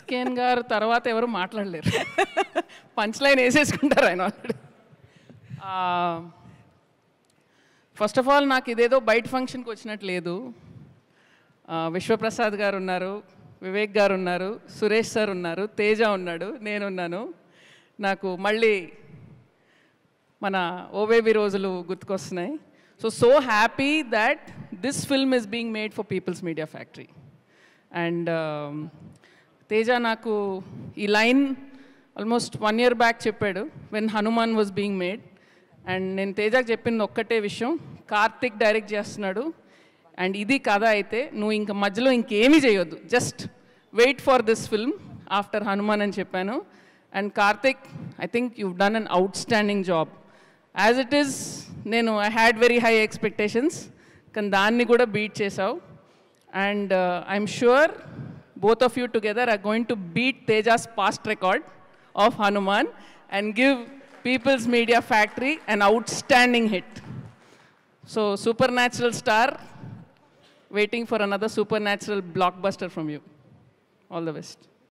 Kane గారు తర్వాత ఎవరు మాట్లాడలేరు. పంచ్ లైన్ వేసేసుకుంటారు ఆయన ఆల్రెడీ. ఫస్ట్ ఆఫ్ ఆల్ నాకు ఇదేదో బయట ఫంక్షన్కి వచ్చినట్టు లేదు. విశ్వప్రసాద్ గారు ఉన్నారు, వివేక్ గారు ఉన్నారు, సురేష్ సార్ ఉన్నారు, తేజ ఉన్నాడు, నేనున్నాను. నాకు మళ్ళీ మన ఓవేబీ రోజులు గుర్తుకొస్తున్నాయి. So happy that this film is being made for People's Media Factory. And Teja నాకు ఈ లైన్ ఆల్మోస్ట్ 1 year బ్యాక్ చెప్పాడు, when Hanuman was being made. And నేను తేజకి చెప్పింది ఒక్కటే విషయం, కార్తిక్ డైరెక్ట్ చేస్తున్నాడు అండ్ ఇది కథ అయితే నువ్వు ఇంకా మధ్యలో ఇంకేమీ చేయొద్దు, just wait for this film after Hanuman అని చెప్పాను. And Karthik, I think you've done an outstanding job. As it is నేను I had very high expectations, కానీ దాన్ని కూడా బీట్ చేసావు. And I'm sure both of you together are going to beat Teja's past record of Hanuman and give People's Media Factory an outstanding hit. So supernatural star, waiting for another supernatural blockbuster from you. All the best.